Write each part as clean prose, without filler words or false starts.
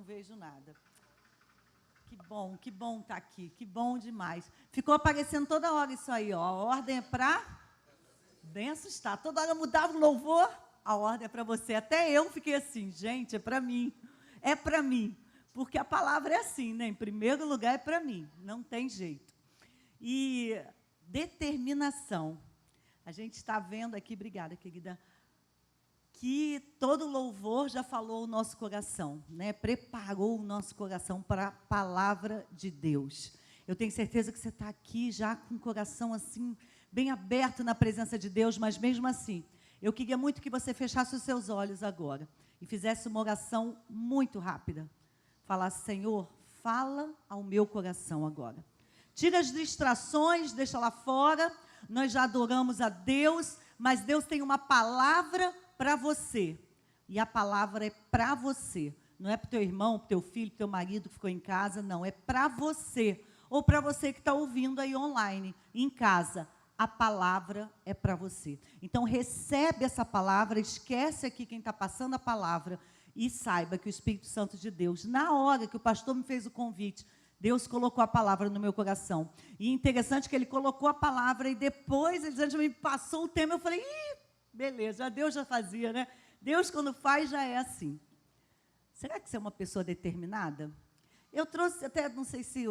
vejo nada. Que bom estar aqui, que bom demais. Ficou aparecendo toda hora isso aí, ó. A ordem é para bem assustar. Toda hora mudava o louvor, a ordem é para você. Até eu fiquei assim, gente, é para mim. É para mim. Porque a palavra é assim, né? Em primeiro lugar é para mim, não tem jeito. E determinação. A gente está vendo aqui, obrigada, querida, que todo louvor já falou o nosso coração, né? Preparou o nosso coração para a palavra de Deus. Eu tenho certeza que você está aqui já com o coração assim, bem aberto na presença de Deus, mas mesmo assim, eu queria muito que você fechasse os seus olhos agora e fizesse uma oração muito rápida. Falasse, Senhor, fala ao meu coração agora. Tira as distrações, deixa lá fora. Nós já adoramos a Deus, mas Deus tem uma palavra para você. E a palavra é para você. Não é para o teu irmão, para o teu filho, para o teu marido que ficou em casa, não. É para você. Ou para você que está ouvindo aí online, em casa. A palavra é para você. Então, recebe essa palavra, esquece aqui quem está passando a palavra e saiba que o Espírito Santo de Deus, na hora que o pastor me fez o convite, Deus colocou a palavra no meu coração. E interessante que ele colocou a palavra e depois, ele me passou o tema, eu falei, beleza, Deus já fazia, né? Deus, quando faz, já é assim. Será que você é uma pessoa determinada? Eu trouxe, até não sei se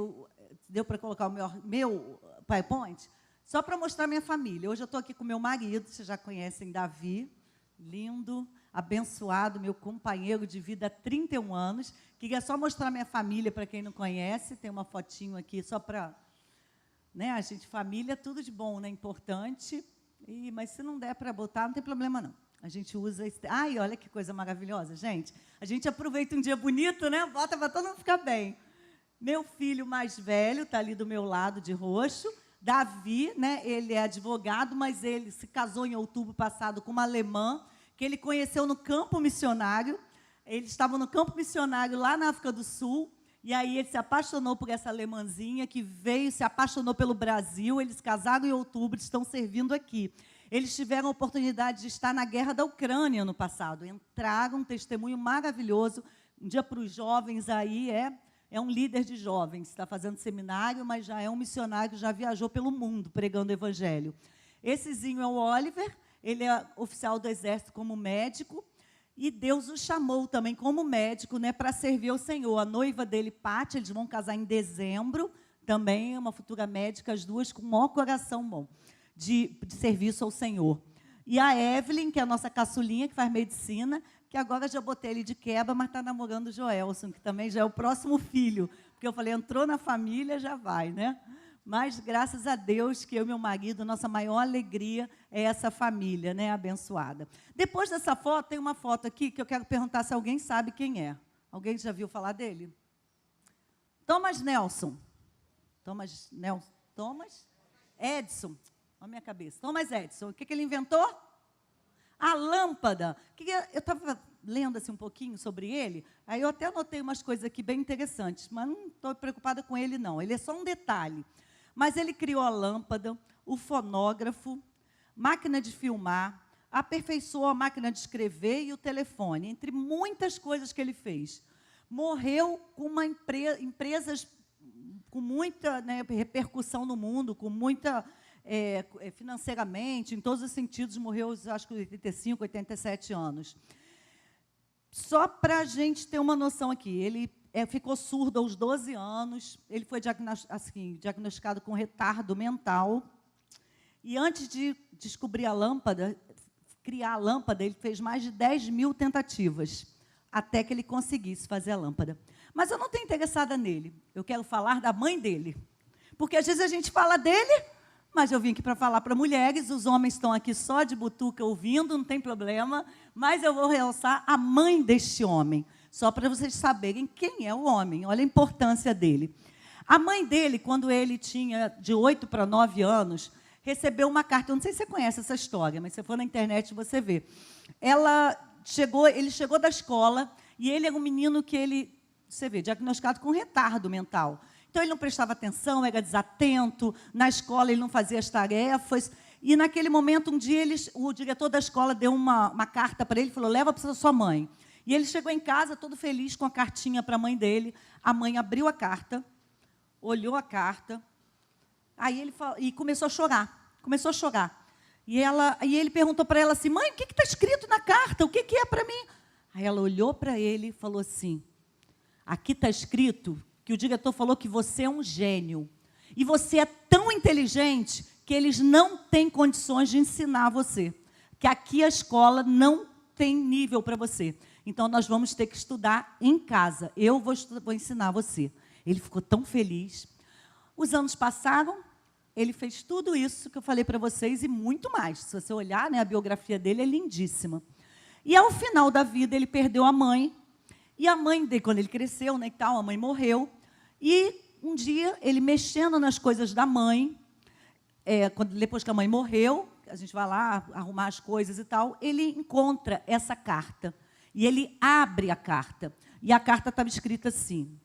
deu para colocar o meu PowerPoint, só para mostrar minha família. Hoje eu estou aqui com meu marido, vocês já conhecem Davi, lindo, abençoado, meu companheiro de vida há 31 anos. Queria só mostrar minha família para quem não conhece. Tem uma fotinho aqui só para, né, a gente, família, tudo de bom, né, importante. Mas se não der para botar, não tem problema não. A gente usa esse... Ai, olha que coisa maravilhosa, gente. A gente aproveita um dia bonito, né? Bota para todo mundo ficar bem. Meu filho mais velho está ali do meu lado, de roxo. Davi, né? Ele é advogado, mas ele se casou em outubro passado com uma alemã que ele conheceu no campo missionário. Eles estavam no campo missionário lá na África do Sul. E aí ele se apaixonou por essa alemãzinha que veio, se apaixonou pelo Brasil. Eles casaram em outubro, estão servindo aqui. Eles tiveram a oportunidade de estar na guerra da Ucrânia no passado. Entraram, um testemunho maravilhoso. Um dia para os jovens aí, é um líder de jovens, está fazendo seminário, mas já é um missionário, já viajou pelo mundo pregando o evangelho. Essezinho é o Oliver, ele é oficial do exército como médico, e Deus o chamou também como médico, né, para servir ao Senhor. A noiva dele, Pátia, eles vão casar em dezembro, também é uma futura médica, as duas com o maior coração bom de serviço ao Senhor. E a Evelyn, que é a nossa caçulinha, que faz medicina, que agora já botei ele de quebra, mas está namorando o Joelson, que também já é o próximo filho. Porque eu falei, entrou na família, já vai, né? Mas, graças a Deus, que eu e meu marido, nossa maior alegria é essa família, né, abençoada. Depois dessa foto, tem uma foto aqui que eu quero perguntar se alguém sabe quem é. Alguém já viu falar dele? Thomas Nelson. Thomas Edison. Olha a minha cabeça. Thomas Edison. O que ele inventou? A lâmpada. Eu estava lendo assim, um pouquinho sobre ele, aí eu até anotei umas coisas aqui bem interessantes, mas não estou preocupada com ele, não. Ele é só um detalhe. Mas ele criou a lâmpada, o fonógrafo, máquina de filmar, aperfeiçoou a máquina de escrever e o telefone, entre muitas coisas que ele fez. Morreu com uma empresas com muita, né, repercussão no mundo, com muita... financeiramente, em todos os sentidos, morreu, acho que 85, 87 anos. Só para a gente ter uma noção aqui, ele ficou surdo aos 12 anos, ele foi diagnosticado com retardo mental, e antes de descobrir a lâmpada, criar a lâmpada, ele fez mais de 10 mil tentativas, até que ele conseguisse fazer a lâmpada. Mas eu não estou interessada nele, eu quero falar da mãe dele, porque às vezes a gente fala dele, mas eu vim aqui para falar para mulheres, os homens estão aqui só de butuca ouvindo, não tem problema, mas eu vou realçar a mãe deste homem, só para vocês saberem quem é o homem, olha a importância dele. A mãe dele, quando ele tinha de 8 para 9 anos, recebeu uma carta, eu não sei se você conhece essa história, mas se você for na internet você vê. Ele chegou da escola e ele era um menino que você vê, diagnosticado com retardo mental. Então, ele não prestava atenção, era desatento, na escola ele não fazia as tarefas. E, naquele momento, um dia, o diretor da escola deu uma carta para ele e falou, leva para sua mãe. E ele chegou em casa todo feliz com a cartinha para a mãe dele. A mãe abriu a carta, olhou a carta, aí ele e começou a chorar. E ele perguntou para ela assim: mãe, o que está escrito na carta? O que é para mim? Aí ela olhou para ele e falou assim: aqui está escrito que o diretor falou que você é um gênio. E você é tão inteligente que eles não têm condições de ensinar você. Que aqui a escola não tem nível para você. Então, nós vamos ter que estudar em casa. Eu vou ensinar você. Ele ficou tão feliz. Os anos passaram, ele fez tudo isso que eu falei para vocês e muito mais. Se você olhar, né, a biografia dele é lindíssima. E, ao final da vida, ele perdeu a mãe. E a mãe dele, quando ele cresceu, né, e tal, a mãe morreu. E, um dia, ele mexendo nas coisas da mãe, depois que a mãe morreu, a gente vai lá arrumar as coisas e tal, ele encontra essa carta. E ele abre a carta. E a carta estava escrita assim: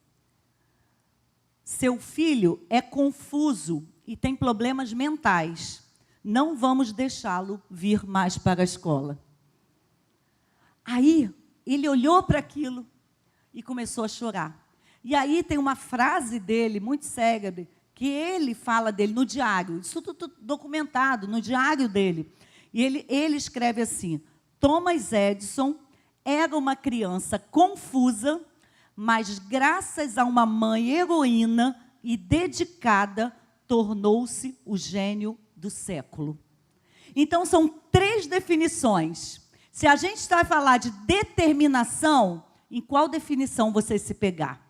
seu filho é confuso e tem problemas mentais. Não vamos deixá-lo vir mais para a escola. Aí, ele olhou para aquilo e começou a chorar. E aí tem uma frase dele, muito célebre, que ele fala dele no diário. Isso tudo documentado no diário dele. E ele escreve assim: Thomas Edison era uma criança confusa, mas graças a uma mãe heroína e dedicada, tornou-se o gênio do século. Então, são 3 definições. Se a gente vai falar de determinação, em qual definição você se pegar?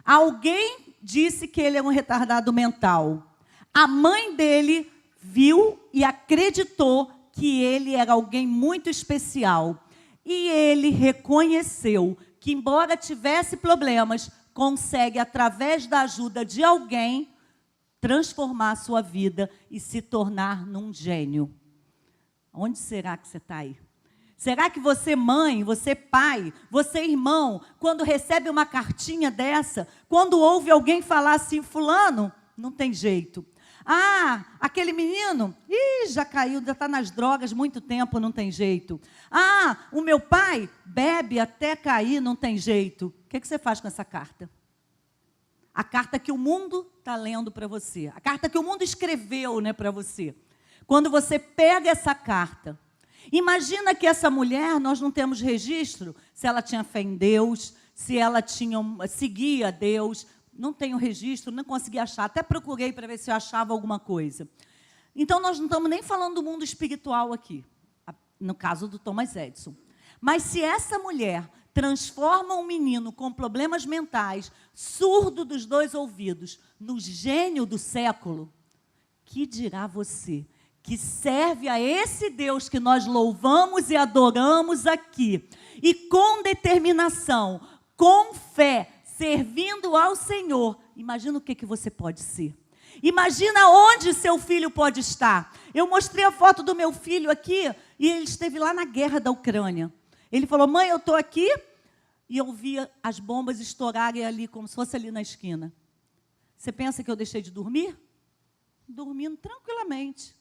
Alguém disse que ele é um retardado mental. A mãe dele viu e acreditou que ele era alguém muito especial. E ele reconheceu que, embora tivesse problemas, consegue, através da ajuda de alguém, transformar a sua vida e se tornar num gênio. Onde será que você está aí? Será que você, mãe, você, pai, você, irmão, quando recebe uma cartinha dessa, quando ouve alguém falar assim: fulano, não tem jeito. Ah, aquele menino, já caiu, já está nas drogas muito tempo, não tem jeito. Ah, o meu pai bebe até cair, não tem jeito. O que você faz com essa carta? A carta que o mundo está lendo para você. A carta que o mundo escreveu, né, para você. Quando você pega essa carta, imagina que essa mulher, nós não temos registro se ela tinha fé em Deus, se ela seguia Deus. Não tenho registro, não consegui achar. Até procurei para ver se eu achava alguma coisa. Então, nós não estamos nem falando do mundo espiritual aqui, no caso do Thomas Edison. Mas se essa mulher transforma um menino com problemas mentais, surdo dos 2 ouvidos, no gênio do século, que dirá você, que serve a esse Deus que nós louvamos e adoramos aqui, e com determinação, com fé, servindo ao Senhor, imagina o que você pode ser. Imagina onde seu filho pode estar. Eu mostrei a foto do meu filho aqui, e ele esteve lá na guerra da Ucrânia. Ele falou: mãe, eu estou aqui, e eu via as bombas estourarem ali, como se fosse ali na esquina. Você pensa que eu deixei de dormir? Dormindo tranquilamente.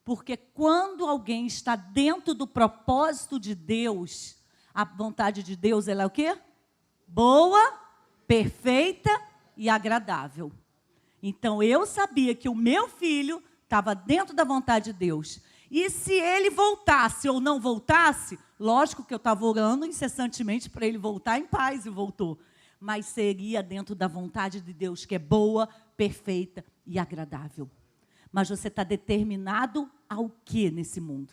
Porque quando alguém está dentro do propósito de Deus, a vontade de Deus, ela é o quê? Boa, perfeita e agradável. Então, eu sabia que o meu filho estava dentro da vontade de Deus. E se ele voltasse ou não voltasse, lógico que eu estava orando incessantemente para ele voltar em paz, e voltou. Mas seria dentro da vontade de Deus, que é boa, perfeita e agradável. Mas você está determinado ao quê nesse mundo?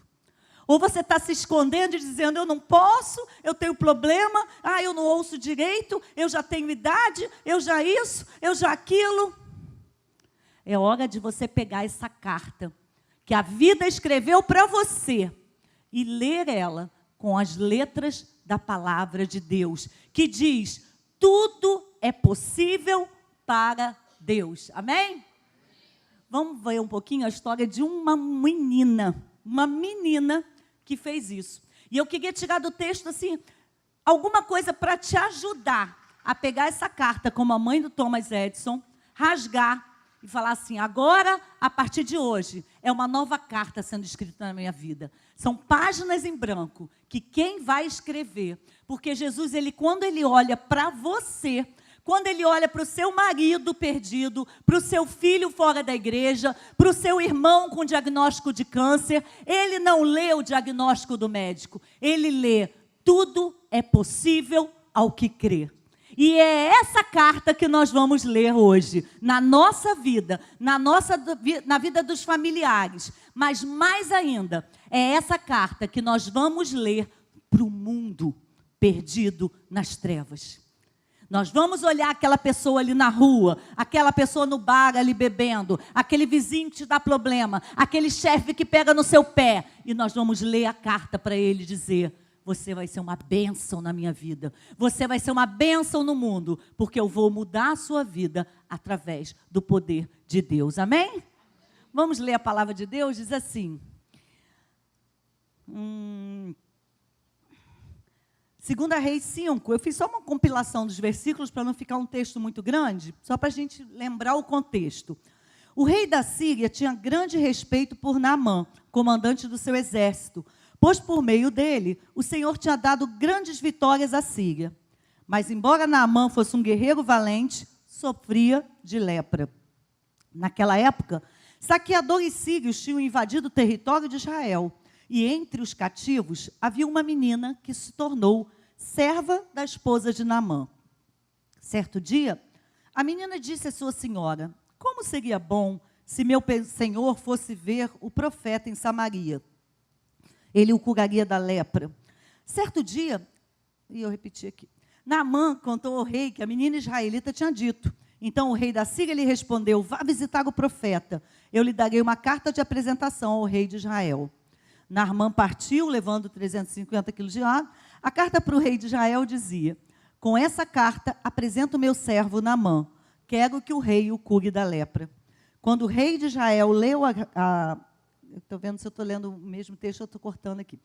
Ou você está se escondendo e dizendo: eu não posso, eu tenho problema, eu não ouço direito, eu já tenho idade, eu já isso, eu já aquilo. É hora de você pegar essa carta que a vida escreveu para você e ler ela com as letras da palavra de Deus, que diz: tudo é possível para Deus. Amém? Vamos ver um pouquinho a história de uma menina que fez isso. E eu queria tirar do texto assim alguma coisa para te ajudar a pegar essa carta como a mãe do Thomas Edison, rasgar e falar assim: agora, a partir de hoje, é uma nova carta sendo escrita na minha vida. São páginas em branco que quem vai escrever? Porque Jesus, quando ele olha para você, quando ele olha para o seu marido perdido, para o seu filho fora da igreja, para o seu irmão com diagnóstico de câncer, ele não lê o diagnóstico do médico, ele lê: tudo é possível ao que crê. E é essa carta que nós vamos ler hoje, na nossa vida, na vida dos familiares. Mas mais ainda, é essa carta que nós vamos ler para o mundo perdido nas trevas. Nós vamos olhar aquela pessoa ali na rua, aquela pessoa no bar ali bebendo, aquele vizinho que te dá problema, aquele chefe que pega no seu pé, e nós vamos ler a carta para ele dizer: você vai ser uma bênção na minha vida. Você vai ser uma bênção no mundo, porque eu vou mudar a sua vida através do poder de Deus. Amém? Vamos ler a palavra de Deus? Diz assim. 2 Reis 5. Eu fiz só uma compilação dos versículos para não ficar um texto muito grande, só para a gente lembrar o contexto. O rei da Síria tinha grande respeito por Naamã, comandante do seu exército, pois por meio dele, o Senhor tinha dado grandes vitórias à Síria. Mas, embora Naamã fosse um guerreiro valente, sofria de lepra. Naquela época, saqueadores sírios tinham invadido o território de Israel. E entre os cativos, havia uma menina que se tornou serva da esposa de Naamã. Certo dia, a menina disse à sua senhora: como seria bom se meu senhor fosse ver o profeta em Samaria? Ele o curaria da lepra. Certo dia, e eu repeti aqui, Naamã contou ao rei que a menina israelita tinha dito. Então o rei da Síria lhe respondeu: vá visitar o profeta, eu lhe darei uma carta de apresentação ao rei de Israel. Naamã partiu, levando 350 quilos de água. A carta para o rei de Israel dizia: com essa carta apresento o meu servo Naamã, quero que o rei o cure da lepra. Quando o rei de Israel leu estou vendo se eu estou lendo o mesmo texto, eu estou cortando aqui.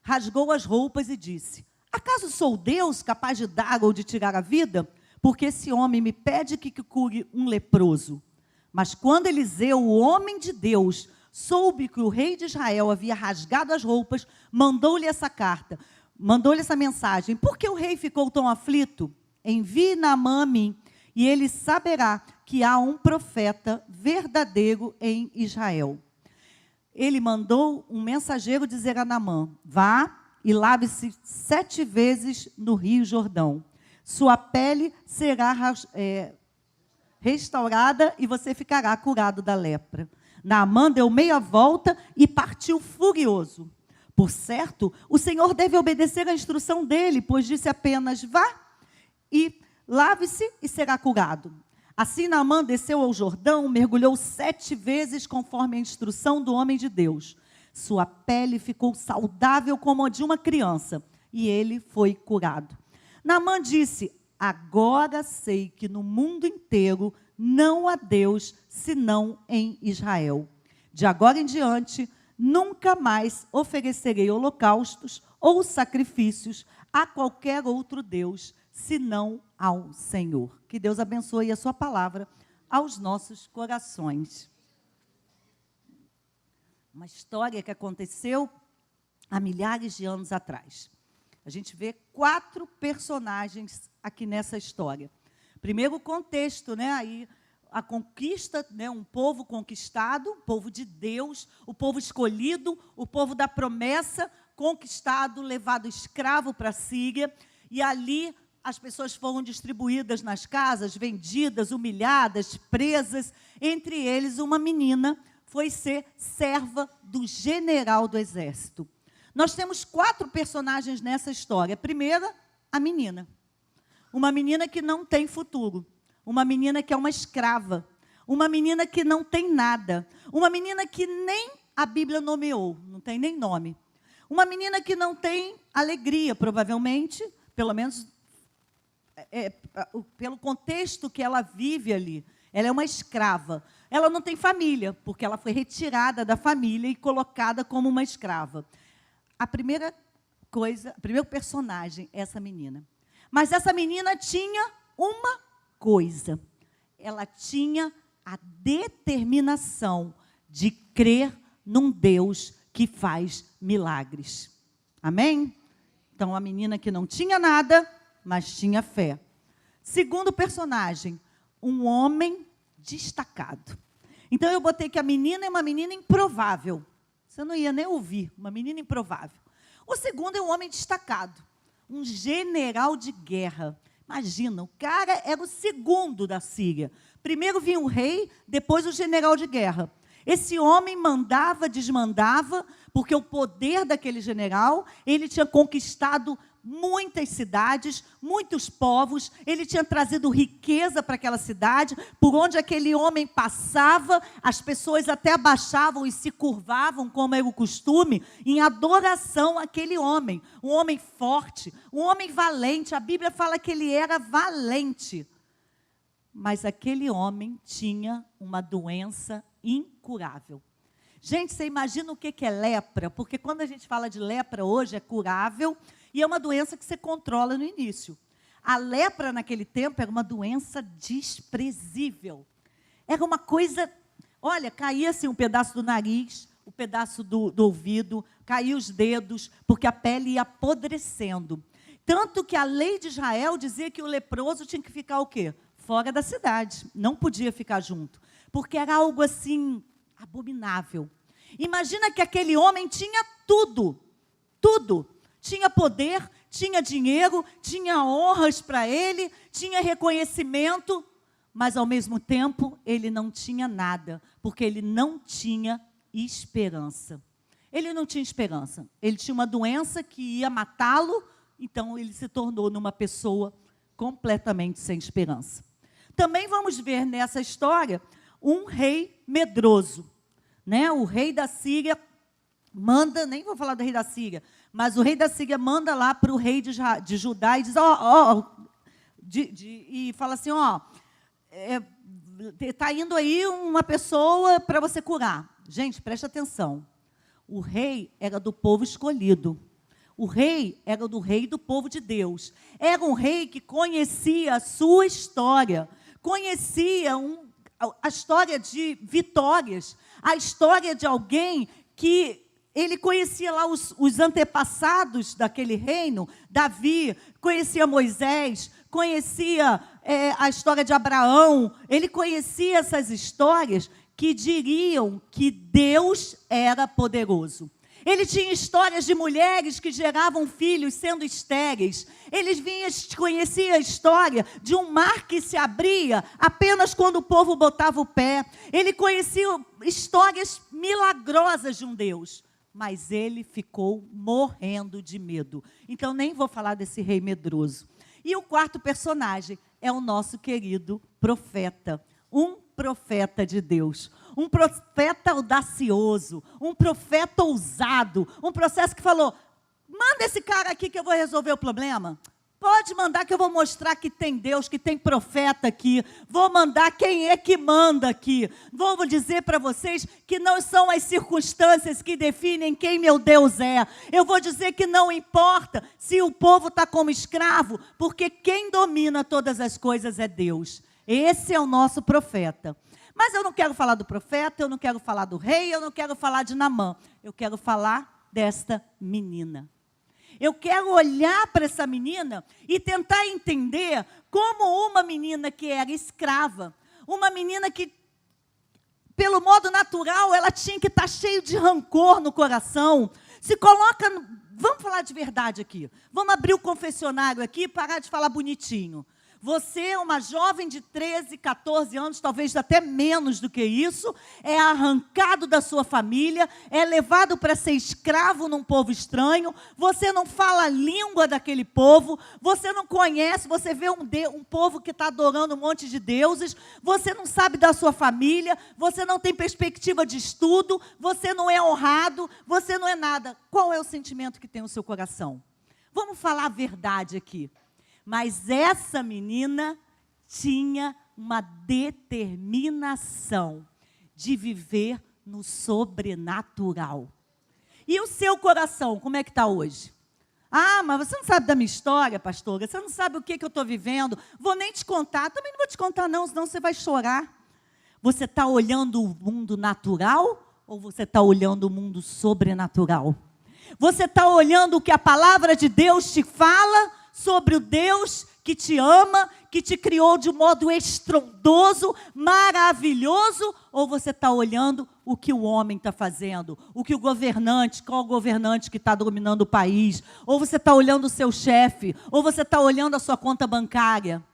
Rasgou as roupas e disse: acaso sou Deus capaz de dar ou de tirar a vida? Porque esse homem me pede que cure um leproso. Mas quando Eliseu, o homem de Deus, soube que o rei de Israel havia rasgado as roupas, mandou-lhe essa carta, mandou-lhe essa mensagem: por que o rei ficou tão aflito? Envie Naamã a mim, e ele saberá que há um profeta verdadeiro em Israel. Ele mandou um mensageiro dizer a Naamã: vá e lave-se 7 vezes no rio Jordão. Sua pele será restaurada e você ficará curado da lepra. Naamã deu meia volta e partiu furioso. Por certo, o Senhor deve obedecer à instrução dele, pois disse apenas: vá e lave-se e será curado. Assim Naamã desceu ao Jordão, mergulhou 7 vezes conforme a instrução do homem de Deus. Sua pele ficou saudável como a de uma criança, e ele foi curado. Naamã disse: agora sei que no mundo inteiro não há Deus senão em Israel. De agora em diante, nunca mais oferecerei holocaustos ou sacrifícios a qualquer outro Deus, senão ao Senhor. Que Deus abençoe a sua palavra aos nossos corações. Uma história que aconteceu há milhares de anos atrás. A gente vê 4 personagens aqui nessa história. Primeiro o contexto, né? Aí a conquista, né? Um povo conquistado, um povo de Deus, o povo escolhido, o povo da promessa, conquistado, levado escravo para a Síria, e ali as pessoas foram distribuídas nas casas, vendidas, humilhadas, presas. Entre eles, uma menina foi ser serva do general do exército. Nós temos 4 personagens nessa história. A primeira, a menina. Uma menina que não tem futuro. Uma menina que é uma escrava. Uma menina que não tem nada. Uma menina que nem a Bíblia nomeou, não tem nem nome. Uma menina que não tem alegria, provavelmente, pelo menos pelo contexto que ela vive ali. Ela é uma escrava. Ela não tem família, porque ela foi retirada da família e colocada como uma escrava. A primeira coisa, o primeiro personagem é essa menina. Mas essa menina tinha uma coisa. Ela tinha a determinação de crer num Deus que faz milagres. Amém? Então, a menina que não tinha nada, mas tinha fé. Segundo personagem, um homem destacado. Então, eu botei que a menina é uma menina improvável. Você não ia nem ouvir, uma menina improvável. O segundo é um homem destacado, um general de guerra. Imagina, o cara era o segundo da Síria. Primeiro vinha o rei, depois o general de guerra. Esse homem mandava, desmandava, porque o poder daquele general, ele tinha conquistado muitas cidades, muitos povos, ele tinha trazido riqueza para aquela cidade, por onde aquele homem passava, as pessoas até abaixavam e se curvavam, como era o costume, em adoração àquele homem. Um homem forte, um homem valente, a Bíblia fala que ele era valente. Mas aquele homem tinha uma doença incurável. Gente, você imagina o que é lepra? Porque quando a gente fala de lepra hoje, é curável e é uma doença que você controla no início. A lepra, naquele tempo, era uma doença desprezível. Era uma coisa... Olha, caía assim um pedaço do nariz, um pedaço do ouvido, caía os dedos, porque a pele ia apodrecendo. Tanto que a lei de Israel dizia que o leproso tinha que ficar o quê? Fora da cidade. Não podia ficar junto. Porque era algo assim... abominável. Imagina que aquele homem tinha tudo, tudo. Tinha poder, tinha dinheiro, tinha honras para ele, tinha reconhecimento, mas ao mesmo tempo ele não tinha nada, porque ele não tinha esperança. Ele não tinha esperança. Ele tinha uma doença que ia matá-lo, então ele se tornou numa pessoa completamente sem esperança. Também vamos ver nessa história um rei medroso, né? O rei da Síria manda, nem vou falar do rei da Síria, mas o rei da Síria manda lá para o rei de Judá e diz, e fala assim, está indo aí uma pessoa para você curar. Gente, preste atenção. O rei era do povo escolhido. O rei era do rei do povo de Deus. Era um rei que conhecia a sua história, conhecia a história de vitórias, a história de alguém que ele conhecia lá os antepassados daquele reino, Davi, conhecia Moisés, conhecia a história de Abraão, ele conhecia essas histórias que diriam que Deus era poderoso. Ele tinha histórias de mulheres que geravam filhos sendo estéreis. Ele conhecia a história de um mar que se abria apenas quando o povo botava o pé. Ele conhecia histórias milagrosas de um Deus. Mas ele ficou morrendo de medo. Então, nem vou falar desse rei medroso. E o quarto personagem é o nosso querido profeta. Um profeta de Deus. Um profeta audacioso, um profeta ousado, um processo que falou, manda esse cara aqui que eu vou resolver o problema. Pode mandar que eu vou mostrar que tem Deus, que tem profeta aqui. Vou mandar quem é que manda aqui. Vou dizer para vocês que não são as circunstâncias que definem quem meu Deus é. Eu vou dizer que não importa se o povo está como escravo, porque quem domina todas as coisas é Deus. Esse é o nosso profeta. Mas eu não quero falar do profeta, eu não quero falar do rei, eu não quero falar de Naamã. Eu quero falar desta menina. Eu quero olhar para essa menina e tentar entender como uma menina que era escrava, uma menina que, pelo modo natural, ela tinha que estar cheia de rancor no coração, se coloca... Vamos falar de verdade aqui. Vamos abrir o confessionário aqui e parar de falar bonitinho. Você é uma jovem de 13, 14 anos, talvez até menos do que isso, é arrancado da sua família, é levado para ser escravo num povo estranho, você não fala a língua daquele povo, você não conhece, você vê um povo que está adorando um monte de deuses, você não sabe da sua família, você não tem perspectiva de estudo, você não é honrado, você não é nada. Qual é o sentimento que tem no seu coração? Vamos falar a verdade aqui. Mas essa menina tinha uma determinação de viver no sobrenatural. E o seu coração, como é que está hoje? Ah, mas você não sabe da minha história, pastora, você não sabe o que eu estou vivendo, vou nem te contar, também não vou te contar não, senão você vai chorar. Você está olhando o mundo natural ou você está olhando o mundo sobrenatural? Você está olhando o que a palavra de Deus te fala sobre o Deus que te ama, que te criou de um modo estrondoso, maravilhoso, ou você está olhando o que o homem está fazendo, o que o governante, qual o governante que está dominando o país, ou você está olhando o seu chefe, ou você está olhando a sua conta bancária?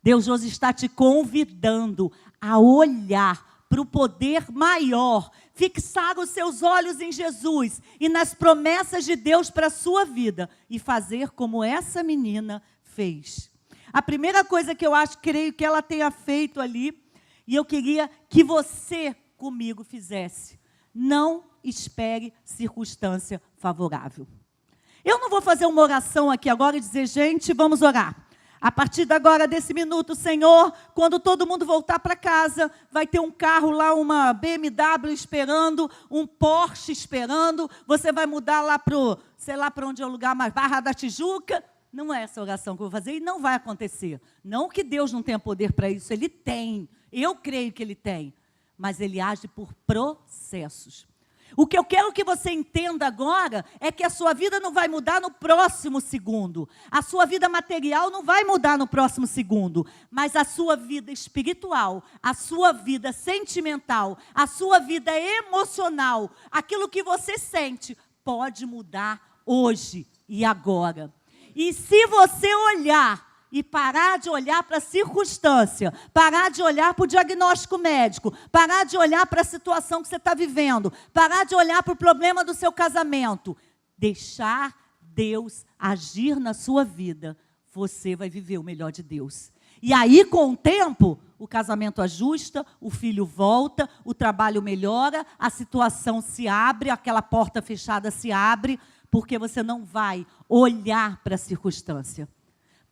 Deus hoje está te convidando a olhar para o poder maior, fixar os seus olhos em Jesus e nas promessas de Deus para a sua vida e fazer como essa menina fez. A primeira coisa que eu creio que ela tenha feito ali, e eu queria que você comigo fizesse: não espere circunstância favorável. Eu não vou fazer uma oração aqui agora e dizer, gente, vamos orar. A partir de agora, desse minuto, Senhor, quando todo mundo voltar para casa, vai ter um carro lá, uma BMW esperando, um Porsche esperando, você vai mudar lá para o, sei lá para onde é o lugar mais, Barra da Tijuca. Não é essa oração que eu vou fazer e não vai acontecer. Não que Deus não tenha poder para isso, Ele tem. Eu creio que Ele tem. Mas Ele age por processos. O que eu quero que você entenda agora é que a sua vida não vai mudar no próximo segundo. A sua vida material não vai mudar no próximo segundo. Mas a sua vida espiritual, a sua vida sentimental, a sua vida emocional, aquilo que você sente, pode mudar hoje e agora. E se você olhar e parar de olhar para a circunstância, parar de olhar para o diagnóstico médico, parar de olhar para a situação que você está vivendo, parar de olhar para o problema do seu casamento, deixar Deus agir na sua vida, você vai viver o melhor de Deus. E aí, com o tempo, o casamento ajusta, o filho volta, o trabalho melhora, a situação se abre, aquela porta fechada se abre, porque você não vai olhar para a circunstância.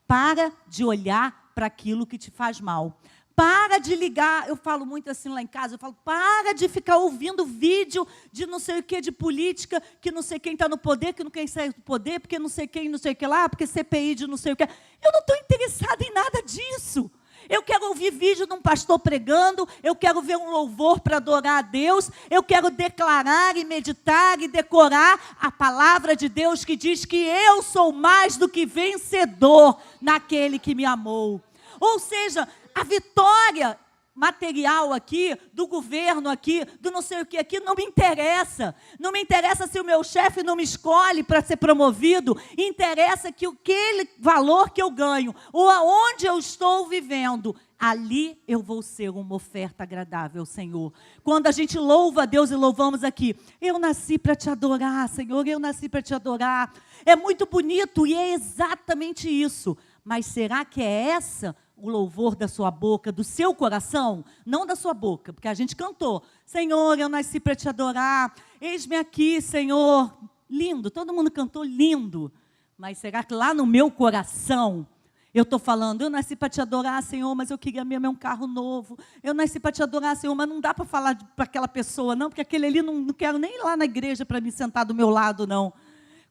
Para de olhar para aquilo que te faz mal. Para de ligar, eu falo muito assim lá em casa, eu falo, para de ficar ouvindo vídeo de não sei o que, de política, que não sei quem está no poder, que não quem sai do poder, porque não sei quem, não sei o que lá, porque CPI de não sei o que. Eu não estou interessada em nada disso. Eu quero ouvir vídeo de um pastor pregando, eu quero ver um louvor para adorar a Deus, eu quero declarar e meditar e decorar a palavra de Deus que diz que eu sou mais do que vencedor naquele que me amou. Ou seja, a vitória material aqui, do governo aqui, do não sei o que aqui, não me interessa. Não me interessa se o meu chefe não me escolhe para ser promovido. Interessa que aquele valor que eu ganho, ou aonde eu estou vivendo, ali eu vou ser uma oferta agradável ao Senhor. Quando a gente louva a Deus e louvamos aqui, eu nasci para te adorar, Senhor, eu nasci para te adorar. É muito bonito e é exatamente isso. Mas será que é essa o louvor da sua boca, do seu coração? Não da sua boca, porque a gente cantou, Senhor, eu nasci para te adorar, eis-me aqui, Senhor. Lindo, todo mundo cantou lindo. Mas será que lá no meu coração, eu estou falando, eu nasci para te adorar, Senhor, mas eu queria mesmo um carro novo. Eu nasci para te adorar, Senhor, mas não dá para falar para aquela pessoa, não, porque aquele ali não quero nem ir lá na igreja para me sentar do meu lado, não.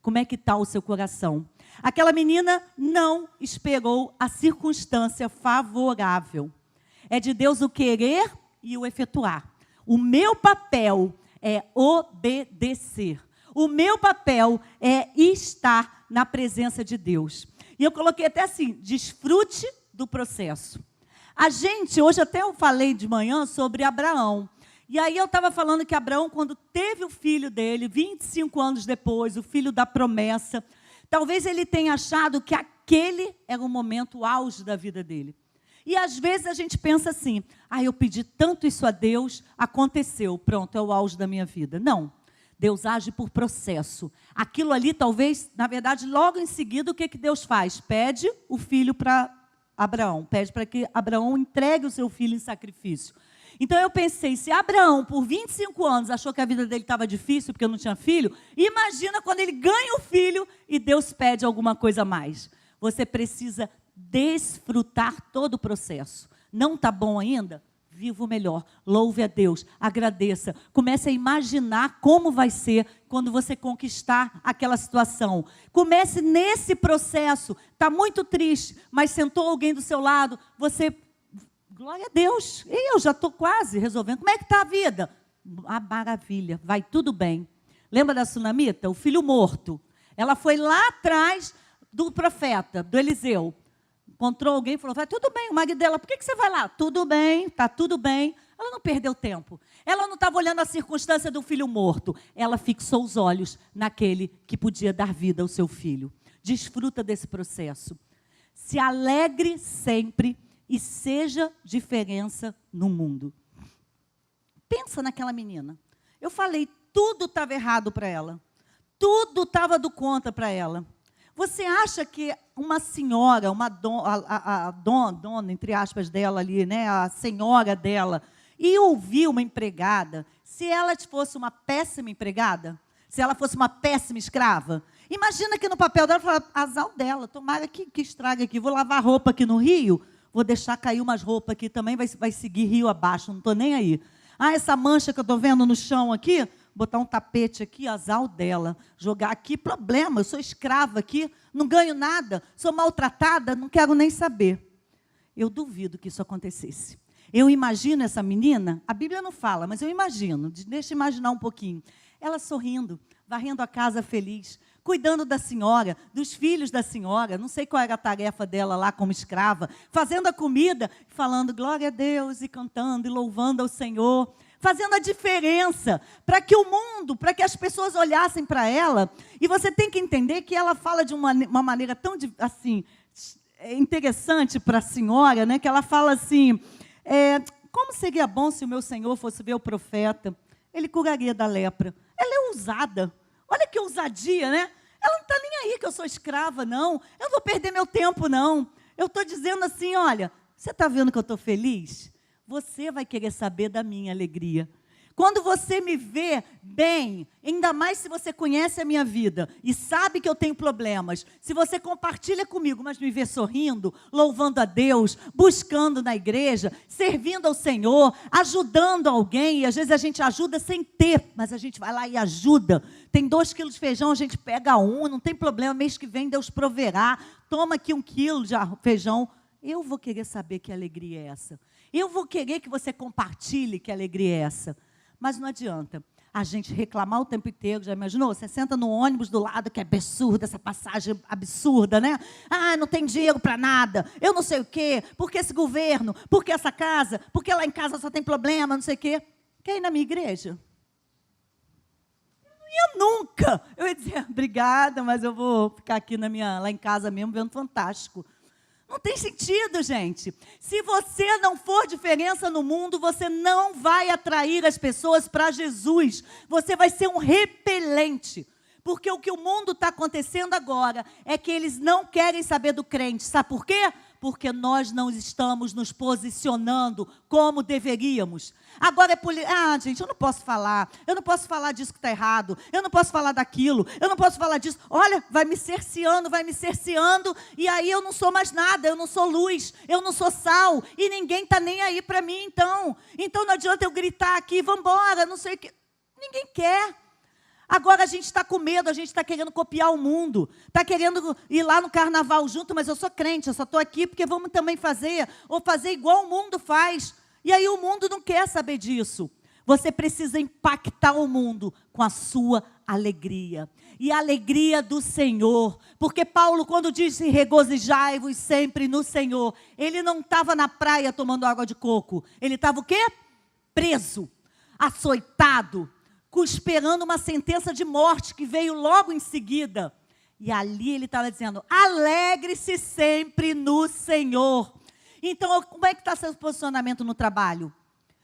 Como é que está o seu coração? Aquela menina não esperou a circunstância favorável. É de Deus o querer e o efetuar. O meu papel é obedecer. O meu papel é estar na presença de Deus. E eu coloquei até assim, desfrute do processo. A gente, hoje até eu falei de manhã sobre Abraão. E aí eu estava falando que Abraão, quando teve o filho dele, 25 anos depois, o filho da promessa, talvez ele tenha achado que aquele era o momento auge da vida dele. E às vezes a gente pensa assim, eu pedi tanto isso a Deus, aconteceu, pronto, é o auge da minha vida. Não, Deus age por processo. Aquilo ali talvez, na verdade, logo em seguida, o que Deus faz? Pede o filho para Abraão, pede para que Abraão entregue o seu filho em sacrifício. Então eu pensei, se Abraão, por 25 anos, achou que a vida dele estava difícil porque não tinha filho, imagina quando ele ganha o filho e Deus pede alguma coisa a mais. Você precisa desfrutar todo o processo. Não está bom ainda? Viva o melhor. Louve a Deus, agradeça. Comece a imaginar como vai ser quando você conquistar aquela situação. Comece nesse processo. Está muito triste, mas sentou alguém do seu lado, você glória a Deus. E eu já estou quase resolvendo. Como é que está a vida? Ah, maravilha, vai tudo bem. Lembra da sunamita? O filho morto. Ela foi lá atrás do profeta, do Eliseu. Encontrou alguém e falou, vai tudo bem. O marido dela, por que você vai lá? Tudo bem, está tudo bem. Ela não perdeu tempo. Ela não estava olhando a circunstância do filho morto. Ela fixou os olhos naquele que podia dar vida ao seu filho. Desfruta desse processo. Se alegre sempre e seja diferença no mundo. Pensa naquela menina. Eu falei, tudo estava errado para ela. Tudo estava do contra para ela. Você acha que uma senhora, a dona, entre aspas, dela ali, né, a senhora dela, ia ouvir uma empregada, se ela fosse uma péssima empregada, se ela fosse uma péssima escrava? Imagina que no papel dela, fala, azar dela, tomara que estrague aqui, vou lavar roupa aqui no rio, vou deixar cair umas roupas aqui também, vai seguir rio abaixo, não estou nem aí. Ah, essa mancha que eu estou vendo no chão aqui, botar um tapete aqui, azar dela, jogar aqui, problema, eu sou escrava aqui, não ganho nada, sou maltratada, não quero nem saber. Eu duvido que isso acontecesse. Eu imagino essa menina, a Bíblia não fala, mas eu imagino, deixa eu imaginar um pouquinho, ela sorrindo, varrendo a casa feliz, cuidando da senhora, dos filhos da senhora, não sei qual era a tarefa dela lá como escrava, fazendo a comida, falando glória a Deus e cantando e louvando ao Senhor, fazendo a diferença para que o mundo, para que as pessoas olhassem para ela. E você tem que entender que ela fala de uma maneira tão assim, interessante para a senhora, né, que ela fala assim, como seria bom se o meu Senhor fosse ver o profeta, ele curaria da lepra. Ela é ousada, olha que ousadia, né? Ela não está nem aí que eu sou escrava, não. Eu não vou perder meu tempo, não. Eu estou dizendo assim, olha, você está vendo que eu estou feliz? Você vai querer saber da minha alegria. Quando você me vê bem, ainda mais se você conhece a minha vida e sabe que eu tenho problemas, se você compartilha comigo, mas me vê sorrindo, louvando a Deus, buscando na igreja, servindo ao Senhor, ajudando alguém, e às vezes a gente ajuda sem ter, mas a gente vai lá e ajuda. Tem 2 quilos de feijão, a gente pega 1, não tem problema, mês que vem Deus proverá, toma aqui 1 quilo de feijão. Eu vou querer saber que alegria é essa. Eu vou querer que você compartilhe que alegria é essa. Mas não adianta a gente reclamar o tempo inteiro. Já imaginou? Você senta no ônibus do lado, que é absurdo, essa passagem absurda, né? Ah, não tem dinheiro para nada, eu não sei o quê, por que esse governo, por que essa casa, porque lá em casa só tem problema, não sei o quê. Quer ir na minha igreja? Eu não ia nunca. Eu ia dizer, obrigada, mas eu vou ficar aqui lá em casa mesmo, vendo Fantástico. Não tem sentido, gente. Se você não for diferença no mundo, você não vai atrair as pessoas para Jesus. Você vai ser um repelente. Porque o que o mundo está acontecendo agora é que eles não querem saber do crente. Sabe por quê? Porque nós não estamos nos posicionando como deveríamos. Agora é gente, eu não posso falar disso que está errado, eu não posso falar daquilo, eu não posso falar disso. Olha, vai me cerceando, e aí eu não sou mais nada, eu não sou luz, eu não sou sal, e ninguém está nem aí para mim, então. Então não adianta eu gritar aqui, vamos embora, não sei o que. Ninguém quer. Agora a gente está com medo, a gente está querendo copiar o mundo, está querendo ir lá no carnaval junto, mas eu sou crente, eu só estou aqui porque vamos também fazer, ou fazer igual o mundo faz. E aí o mundo não quer saber disso. Você precisa impactar o mundo com a sua alegria. E a alegria do Senhor. Porque Paulo, quando disse regozijai-vos sempre no Senhor, ele não estava na praia tomando água de coco. Ele estava o quê? Preso, açoitado, esperando uma sentença de morte que veio logo em seguida. E ali ele estava dizendo, alegre-se sempre no Senhor. Então, como é que está seu posicionamento no trabalho?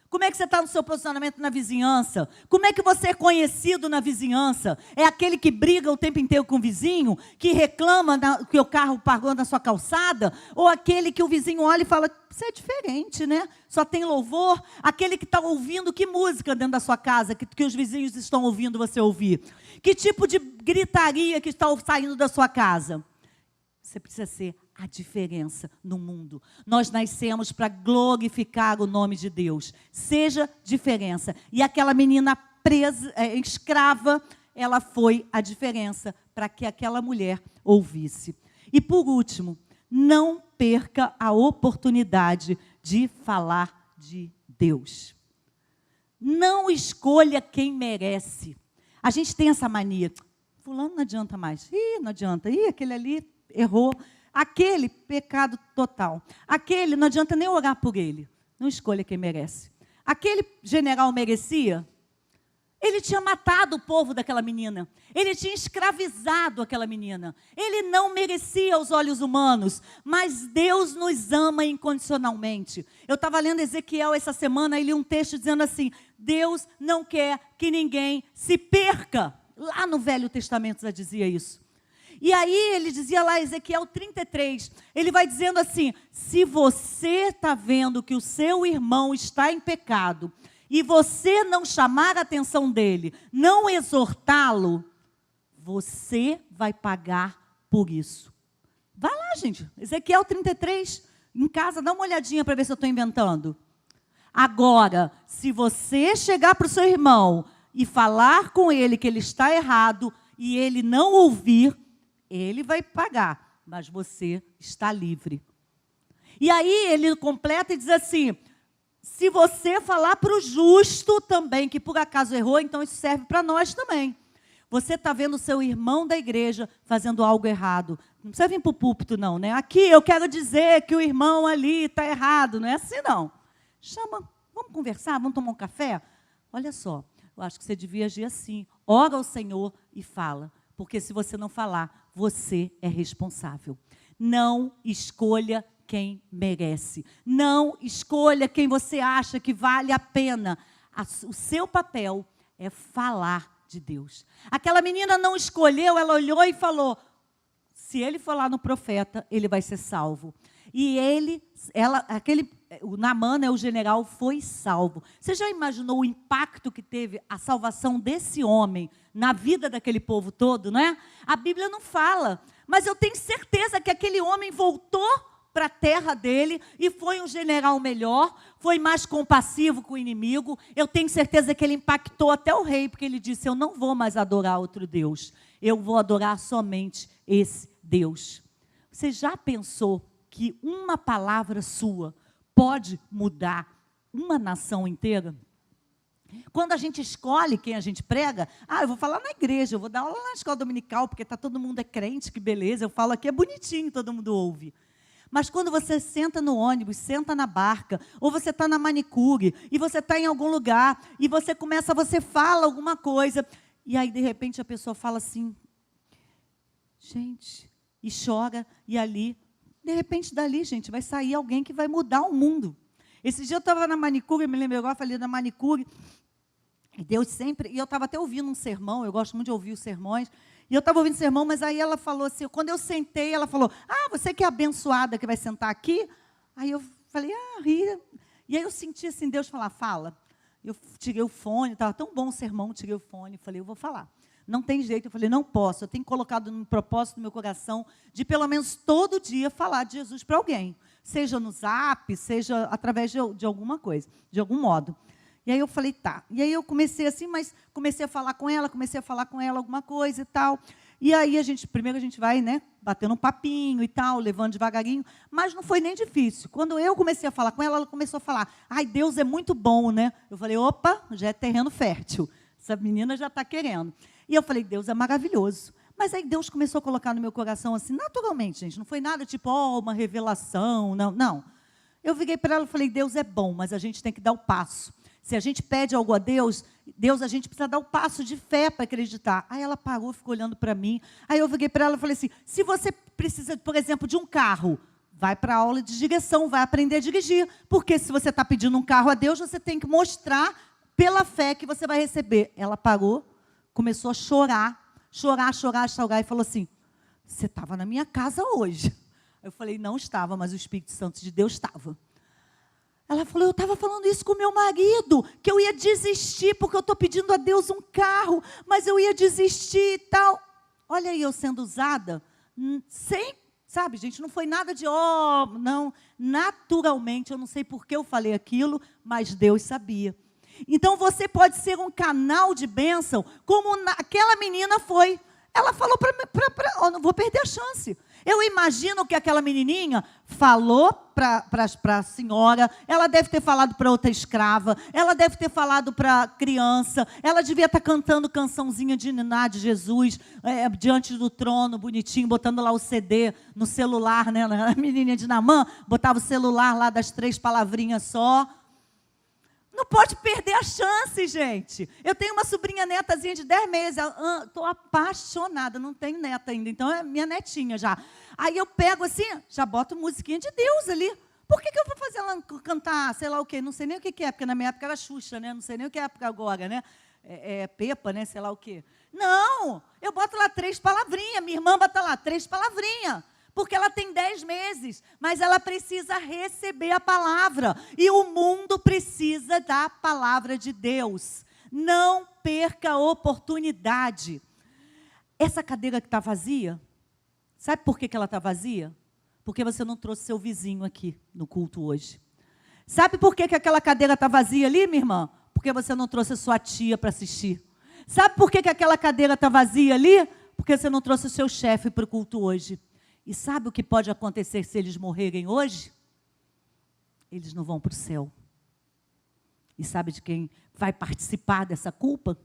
Como é que você está no seu posicionamento na vizinhança? Como é que você é conhecido na vizinhança? É aquele que briga o tempo inteiro com o vizinho? Que reclama que o carro parou na sua calçada? Ou aquele que o vizinho olha e fala, você é diferente, né? Só tem louvor? Aquele que está ouvindo que música dentro da sua casa, que os vizinhos estão ouvindo você ouvir? Que tipo de gritaria que está saindo da sua casa? Você precisa ser a diferença no mundo. Nós nascemos para glorificar o nome de Deus. Seja diferença. E aquela menina presa, escrava, ela foi a diferença para que aquela mulher ouvisse. E por último, não perca a oportunidade de falar de Deus. Não escolha quem merece. A gente tem essa mania. Fulano não adianta mais. Não adianta. Aquele ali errou. Aquele, pecado total. Aquele, não adianta nem orar por ele. Não escolha quem merece. Aquele general merecia? Ele tinha matado o povo daquela menina. Ele tinha escravizado aquela menina. Ele não merecia aos olhos humanos, mas Deus nos ama incondicionalmente. Eu estava lendo Ezequiel essa semana e li um texto dizendo assim: Deus não quer que ninguém se perca. Lá no Velho Testamento já dizia isso. E aí ele dizia lá, Ezequiel 33, ele vai dizendo assim: se você está vendo que o seu irmão está em pecado, e você não chamar a atenção dele, não exortá-lo, você vai pagar por isso. Vai lá, gente, Ezequiel 33, em casa, dá uma olhadinha para ver se eu estou inventando. Agora, se você chegar para o seu irmão e falar com ele que ele está errado, e ele não ouvir, ele vai pagar, mas você está livre. E aí ele completa e diz assim: se você falar para o justo também, que por acaso errou, então isso serve para nós também. Você está vendo o seu irmão da igreja fazendo algo errado. Não precisa vir para o púlpito não, né? Aqui eu quero dizer que o irmão ali está errado. Não é assim não. Chama, vamos conversar, vamos tomar um café? Olha só, eu acho que você devia agir assim. Ora ao Senhor e fala. Porque se você não falar, você é responsável. Não escolha quem merece. Não escolha quem você acha que vale a pena. O seu papel é falar de Deus. Aquela menina não escolheu, ela olhou e falou: se ele for lá no profeta, ele vai ser salvo. E o Naamã, o general, foi salvo. Você já imaginou o impacto que teve a salvação desse homem na vida daquele povo todo, não é? A Bíblia não fala, mas eu tenho certeza que aquele homem voltou para a terra dele e foi um general melhor, foi mais compassivo com o inimigo. Eu tenho certeza que ele impactou até o rei, porque ele disse: eu não vou mais adorar outro Deus, eu vou adorar somente esse Deus. Você já pensou que uma palavra sua pode mudar uma nação inteira? Quando a gente escolhe quem a gente prega, eu vou falar na igreja, eu vou dar aula na escola dominical, porque todo mundo é crente, que beleza, eu falo aqui, é bonitinho, todo mundo ouve. Mas quando você senta no ônibus, senta na barca, ou você está na manicure, e você está em algum lugar, e você fala alguma coisa, e aí de repente a pessoa fala assim, gente, e chora, e ali, de repente dali, gente, vai sair alguém que vai mudar o mundo. Esse dia eu estava na manicure, me lembro agora, falei da manicure, e Deus sempre, e eu estava até ouvindo um sermão, eu gosto muito de ouvir os sermões, e eu estava ouvindo o sermão, mas aí ela falou assim, quando eu sentei, ela falou: você que é abençoada, que vai sentar aqui? Aí eu falei, ri. E aí eu senti assim, Deus falar, fala. Eu tirei o fone, estava tão bom o sermão, tirei o fone, falei, eu vou falar. Não tem jeito, eu falei, não posso, eu tenho colocado no propósito do meu coração de pelo menos todo dia falar de Jesus para alguém. Seja no Zap, seja através de alguma coisa, de algum modo. E aí eu falei, tá. E aí eu comecei assim, mas comecei a falar com ela alguma coisa e tal. E aí primeiro a gente vai, né, batendo um papinho e tal, levando devagarinho, mas não foi nem difícil. Quando eu comecei a falar com ela, ela começou a falar, Deus é muito bom, né? Eu falei, opa, já é terreno fértil. Essa menina já está querendo. E eu falei, Deus é maravilhoso. Mas aí Deus começou a colocar no meu coração assim, naturalmente, gente, não foi nada tipo, uma revelação, não. Eu virei para ela e falei, Deus é bom, mas a gente tem que dar o passo. Se a gente pede algo a Deus, a gente precisa dar o passo de fé para acreditar. Aí ela parou, ficou olhando para mim. Aí eu virei para ela e falei assim, se você precisa, por exemplo, de um carro, vai para a aula de direção, vai aprender a dirigir. Porque se você está pedindo um carro a Deus, você tem que mostrar pela fé que você vai receber. Ela parou, começou a chorar e falou assim, você estava na minha casa hoje. Eu falei, não estava, mas o Espírito Santo de Deus estava. Ela falou, eu estava falando isso com o meu marido, que eu ia desistir, porque eu estou pedindo a Deus um carro, mas eu ia desistir e tal. Olha aí, eu sendo usada, sem, sabe, gente, não foi nada de, não, naturalmente, eu não sei por que eu falei aquilo, mas Deus sabia. Então, você pode ser um canal de bênção, como aquela menina foi. ela falou eu não vou perder a chance. Eu imagino que aquela menininha falou para a senhora, ela deve ter falado para outra escrava, ela deve ter falado para a criança, ela devia estar cantando cançãozinha de Niná de Jesus, diante do trono, bonitinho, botando lá o CD no celular, né? A menininha de Naamã botava o celular lá das 3 palavrinhas só. Não pode perder a chance, gente. Eu tenho uma sobrinha netazinha de 10 meses. Estou apaixonada, não tenho neta ainda, então é minha netinha já. Aí eu pego assim, já boto musiquinha de Deus ali. Por que eu vou fazer ela cantar, sei lá o quê? Não sei nem o que é, porque na minha época era Xuxa, né? Não sei nem o que é época agora, né? Pepa, né? Sei lá o quê. Não, eu boto lá 3 palavrinhas. Minha irmã bota lá 3 palavrinhas. Porque ela tem 10 meses, mas ela precisa receber a palavra. E o mundo precisa da palavra de Deus. Não perca a oportunidade. Essa cadeira que está vazia, sabe por que ela está vazia? Porque você não trouxe seu vizinho aqui no culto hoje. Sabe por que aquela cadeira está vazia ali, minha irmã? Porque você não trouxe a sua tia para assistir. Sabe por que aquela cadeira está vazia ali? Porque você não trouxe o seu chefe para o culto hoje. E sabe o que pode acontecer se eles morrerem hoje? Eles não vão para o céu. E sabe de quem vai participar dessa culpa?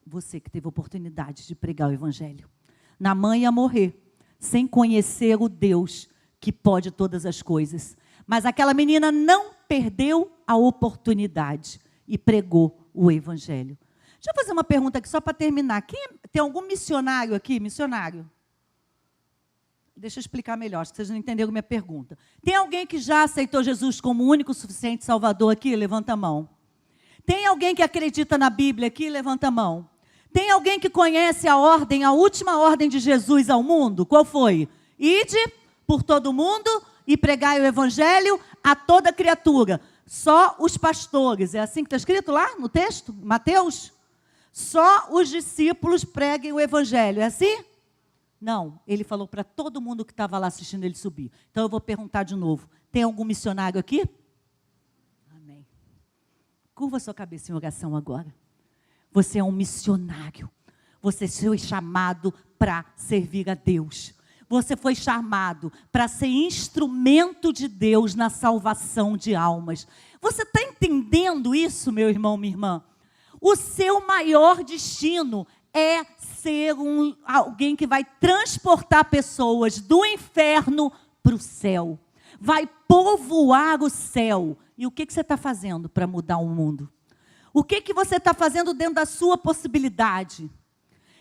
Você que teve a oportunidade de pregar o evangelho. Naamã ia morrer, sem conhecer o Deus que pode todas as coisas. Mas aquela menina não perdeu a oportunidade e pregou o evangelho. Deixa eu fazer uma pergunta aqui só para terminar. Tem algum missionário aqui? Missionário? Deixa eu explicar melhor, acho que vocês não entenderam a minha pergunta. Tem alguém que já aceitou Jesus como único, suficiente Salvador aqui? Levanta a mão. Tem alguém que acredita na Bíblia aqui? Levanta a mão. Tem alguém que conhece a última ordem de Jesus ao mundo? Qual foi? Ide por todo mundo e pregai o evangelho a toda criatura. Só os pastores, é assim que está escrito lá no texto? Mateus? Só os discípulos preguem o evangelho, é assim? Não, ele falou para todo mundo que estava lá assistindo ele subir. Então eu vou perguntar de novo. Tem algum missionário aqui? Amém. Curva sua cabeça em oração agora. Você é um missionário. Você foi chamado para servir a Deus. Você foi chamado para ser instrumento de Deus na salvação de almas. Você está entendendo isso, meu irmão, minha irmã? O seu maior destino é ser alguém que vai transportar pessoas do inferno para o céu. Vai povoar o céu. E o que você está fazendo para mudar o mundo? O que você está fazendo dentro da sua possibilidade?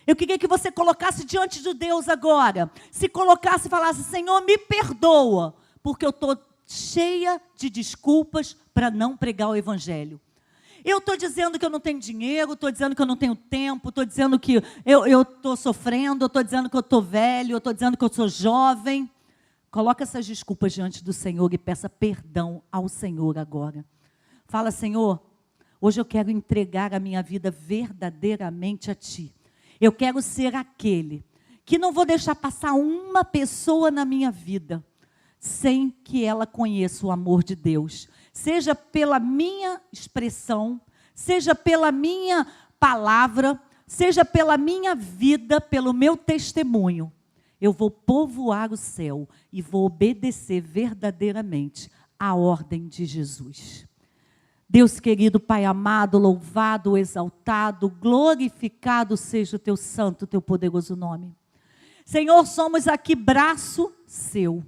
Eu queria que você colocasse diante de Deus agora. Se colocasse e falasse, Senhor, me perdoa, porque eu estou cheia de desculpas para não pregar o evangelho. Eu estou dizendo que eu não tenho dinheiro, estou dizendo que eu não tenho tempo, estou dizendo que eu estou sofrendo, estou dizendo que eu estou velho, estou dizendo que eu sou jovem. Coloca essas desculpas diante do Senhor e peça perdão ao Senhor agora. Fala, Senhor, hoje eu quero entregar a minha vida verdadeiramente a Ti. Eu quero ser aquele que não vou deixar passar uma pessoa na minha vida sem que ela conheça o amor de Deus. Seja pela minha expressão, seja pela minha palavra, seja pela minha vida, pelo meu testemunho. Eu vou povoar o céu e vou obedecer verdadeiramente à ordem de Jesus. Deus querido, Pai amado, louvado, exaltado, glorificado seja o Teu santo, Teu poderoso nome. Senhor, somos aqui braço Seu.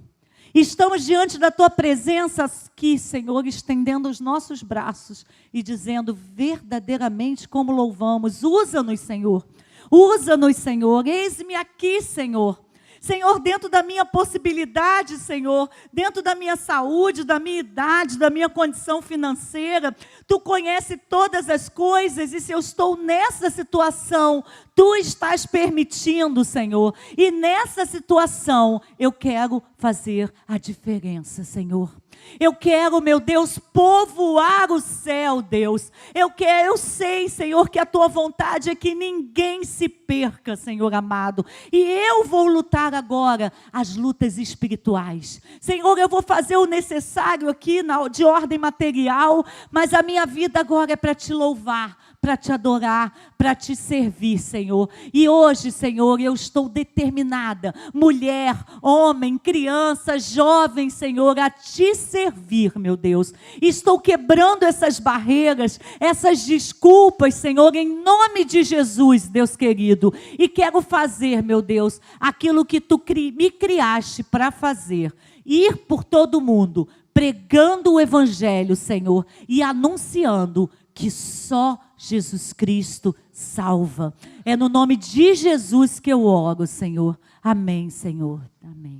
Estamos diante da Tua presença aqui, Senhor, estendendo os nossos braços e dizendo verdadeiramente como louvamos. Usa-nos, Senhor. Usa-nos, Senhor. Eis-me aqui, Senhor. Senhor, dentro da minha possibilidade, Senhor, dentro da minha saúde, da minha idade, da minha condição financeira, Tu conheces todas as coisas e se eu estou nessa situação, Tu estás permitindo, Senhor. E nessa situação eu quero fazer a diferença, Senhor. Eu quero, meu Deus, povoar o céu, Deus. Eu sei, Senhor, que a Tua vontade é que ninguém se perca, Senhor amado. E eu vou lutar agora as lutas espirituais. Senhor, eu vou fazer o necessário aqui de ordem material, mas a minha vida agora é para Te louvar, para te adorar, para te servir, Senhor. E hoje, Senhor, eu estou determinada, mulher, homem, criança, jovem, Senhor, a te servir, meu Deus. Estou quebrando essas barreiras, essas desculpas, Senhor, em nome de Jesus, Deus querido. E quero fazer, meu Deus, aquilo que tu me criaste para fazer. Ir por todo mundo, pregando o Evangelho, Senhor, e anunciando que só Jesus Cristo salva. É no nome de Jesus que eu oro, Senhor. Amém, Senhor. Amém.